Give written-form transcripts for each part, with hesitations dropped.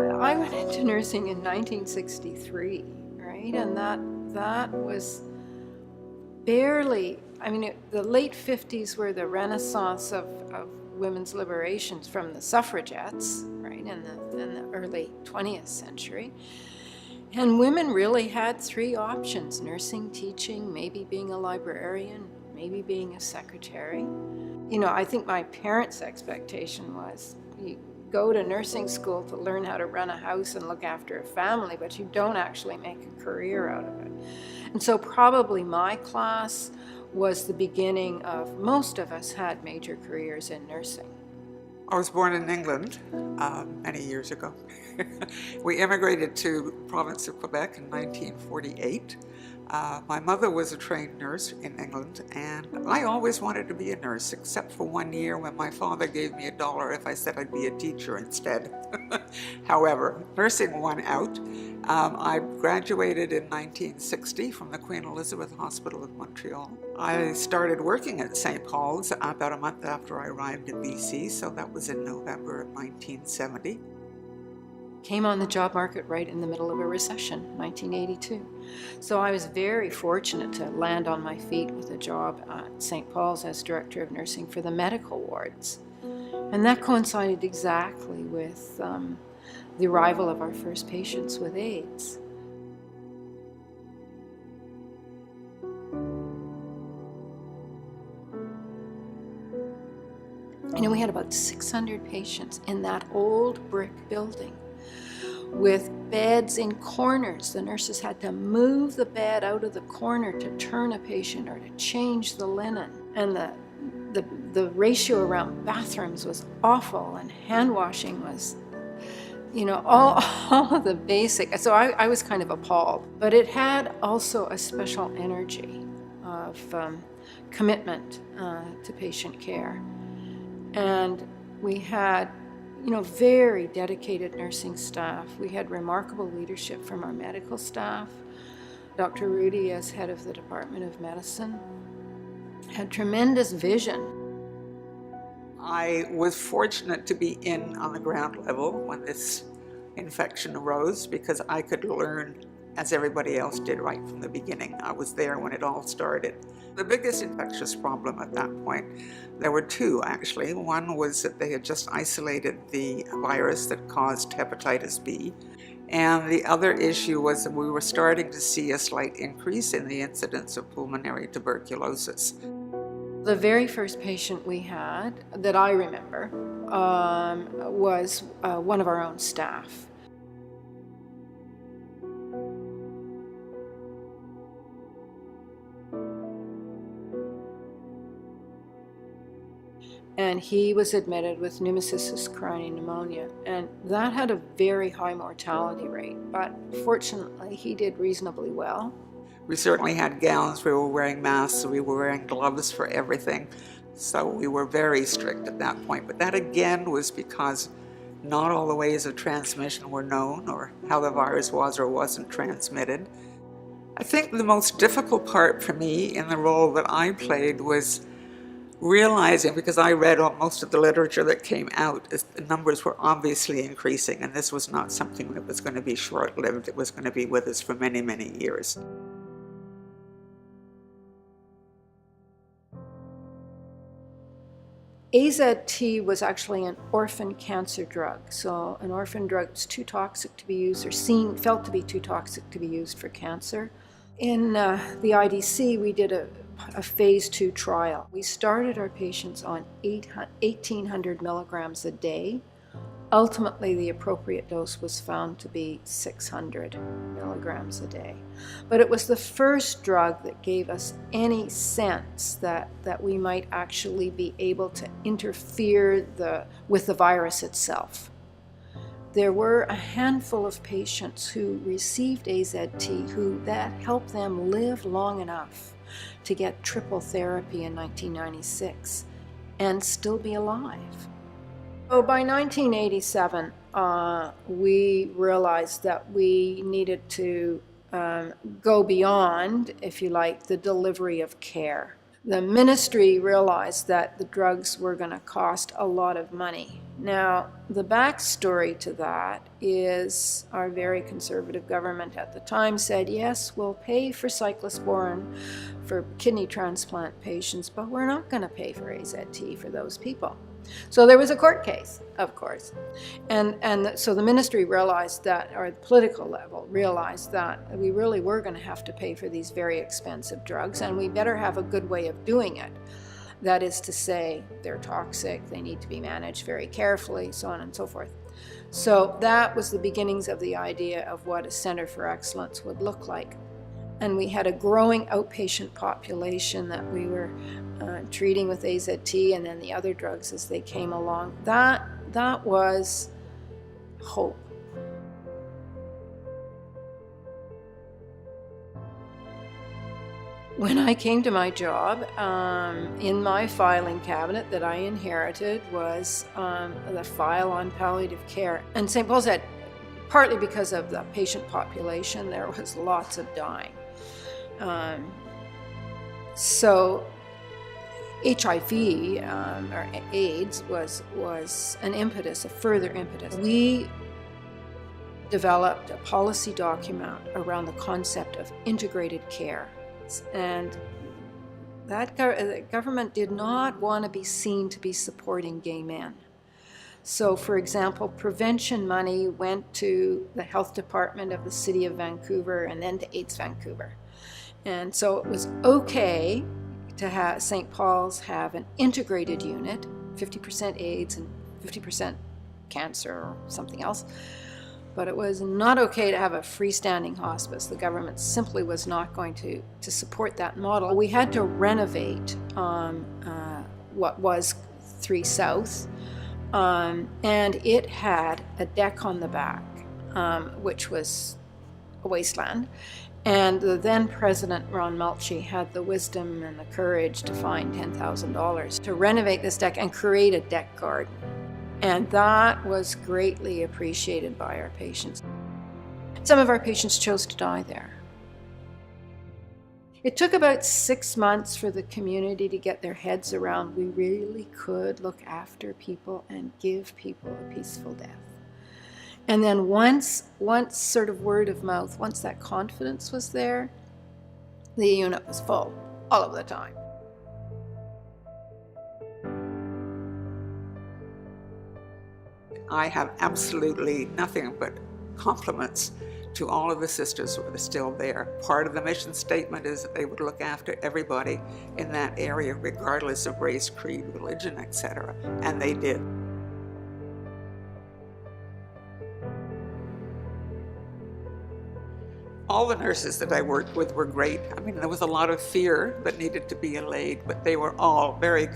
I went into nursing in 1963, right? And that was barely, the late 50s were the renaissance of women's liberations from the suffragettes, right, in the early 20th century. And women really had three options: nursing, teaching, maybe being a librarian, maybe being a secretary. I think my parents' expectation was you go to nursing school to learn how to run a house and look after a family, but you don't actually make a career out of it. And so probably my class was the beginning of, most of us had major careers in nursing. I was born in England many years ago. We immigrated to the province of Quebec in 1948. My mother was a trained nurse in England, and I always wanted to be a nurse, except for 1 year when my father gave me $1 if I said I'd be a teacher instead. However, nursing won out. I graduated in 1960 from the Queen Elizabeth Hospital of Montreal. I started working at St. Paul's about a month after I arrived in BC, so that was in November of 1970. Came on the job market right in the middle of a recession, 1982. So I was very fortunate to land on my feet with a job at St. Paul's as Director of Nursing for the medical wards. And that coincided exactly with the arrival of our first patients with AIDS. We had about 600 patients in that old brick building with beds in corners. The nurses had to move the bed out of the corner to turn a patient or to change the linen. And the ratio around bathrooms was awful, and hand washing was, all of the basic. So I was kind of appalled. But it had also a special energy of commitment to patient care. And we had very dedicated nursing staff. We had remarkable leadership from our medical staff. Dr. Rudy, as head of the Department of Medicine, had tremendous vision. I was fortunate to be in on the ground level when this infection arose, because I could learn as everybody else did right from the beginning. I was there when it all started. The biggest infectious problem at that point, there were two actually. One was that they had just isolated the virus that caused hepatitis B. And the other issue was that we were starting to see a slight increase in the incidence of pulmonary tuberculosis. The very first patient we had that I remember was one of our own staff. And he was admitted with pneumocystis carinii pneumonia, and that had a very high mortality rate, but fortunately he did reasonably well. We certainly had gowns, we were wearing masks, we were wearing gloves for everything, so we were very strict at that point. But that again was because not all the ways of transmission were known, or how the virus was or wasn't transmitted. I think the most difficult part for me in the role that I played was realizing, because I read most of the literature that came out, the numbers were obviously increasing, and this was not something that was going to be short-lived. It was going to be with us for many, many years. AZT was actually an orphan cancer drug. So an orphan drug is too toxic to be used, or felt to be too toxic to be used for cancer. In the IDC, we did a phase 2 trial. We started our patients on 1,800 milligrams a day. Ultimately, the appropriate dose was found to be 600 milligrams a day. But it was the first drug that gave us any sense that we might actually be able to interfere with the virus itself. There were a handful of patients who received AZT that helped them live long enough to get triple therapy in 1996 and still be alive. So by 1987, we realized that we needed to go beyond, if you like, the delivery of care. the ministry realized that the drugs were going to cost a lot of money. Now, the backstory to that is our very conservative government at the time said, yes, we'll pay for cyclosporin for kidney transplant patients, but we're not going to pay for AZT for those people. So there was a court case, of course. And so the ministry realized that, or the political level realized that we really were going to have to pay for these very expensive drugs, and we better have a good way of doing it. That is to say, they're toxic, they need to be managed very carefully, so on and so forth. So that was the beginnings of the idea of what a Center for Excellence would look like. And we had a growing outpatient population that we were treating with AZT and then the other drugs as they came along. That was hope. When I came to my job, in my filing cabinet that I inherited was the file on palliative care. And St. Paul's had, partly because of the patient population, there was lots of dying. So HIV or AIDS was an impetus, a further impetus. We developed a policy document around the concept of integrated care, and that government did not want to be seen to be supporting gay men. So, for example, prevention money went to the health department of the city of Vancouver and then to AIDS Vancouver. And so it was okay to have St. Paul's have an integrated unit, 50% AIDS and 50% cancer or something else. But it was not okay to have a freestanding hospice. The government simply was not going to support that model. We had to renovate what was 3 South, and it had a deck on the back, which was a wasteland. And the then President Ron Mulchy had the wisdom and the courage to find $10,000 to renovate this deck and create a deck garden. And that was greatly appreciated by our patients. Some of our patients chose to die there. It took about 6 months for the community to get their heads around we really could look after people and give people a peaceful death. And then once sort of word of mouth, once that confidence was there, the unit was full all of the time. I have absolutely nothing but compliments to all of the sisters who are still there. Part of the mission statement is that they would look after everybody in that area, regardless of race, creed, religion, etc. And they did. All the nurses that I worked with were great. I mean, there was a lot of fear that needed to be allayed, but they were all very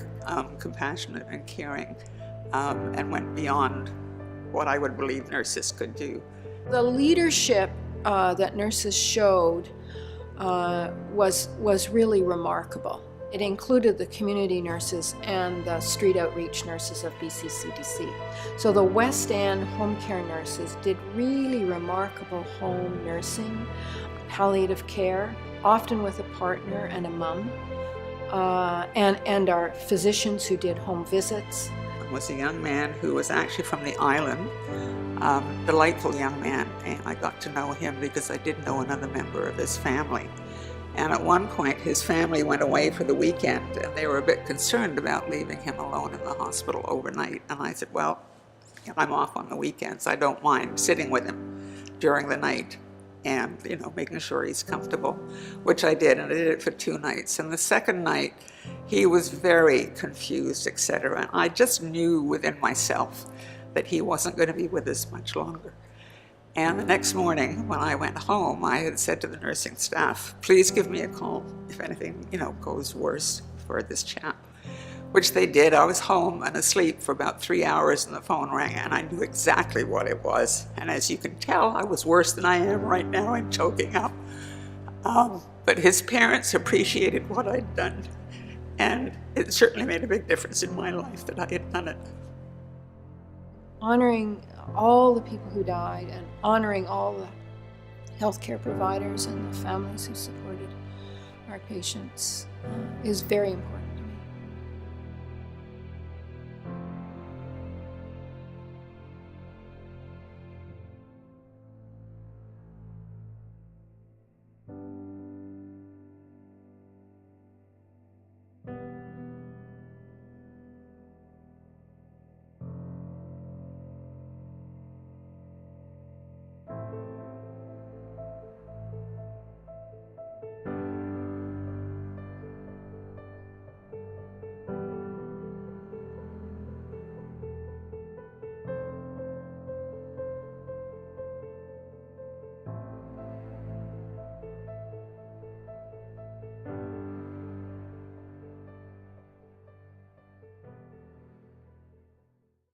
compassionate and caring and went beyond what I would believe nurses could do. The leadership that nurses showed was really remarkable. It included the community nurses and the street outreach nurses of BCCDC. So the West End home care nurses did really remarkable home nursing, palliative care, often with a partner and a mum, and our physicians who did home visits. Was a young man who was actually from the island, delightful young man, and I got to know him because I did know another member of his family. And at one point his family went away for the weekend and they were a bit concerned about leaving him alone in the hospital overnight. And I said, well, I'm off on the weekends. I don't mind sitting with him during the night and, making sure he's comfortable, which I did, and I did it for 2 nights. And the second night, he was very confused, etc. And I just knew within myself that he wasn't going to be with us much longer. And the next morning, when I went home, I had said to the nursing staff, please give me a call if anything, goes worse for this chap, which they did. I was home and asleep for about 3 hours and the phone rang and I knew exactly what it was. And as you can tell, I was worse than I am right now and choking up. But his parents appreciated what I'd done. And it certainly made a big difference in my life that I had done it. Honoring all the people who died and honoring all the healthcare providers and the families who supported our patients is very important.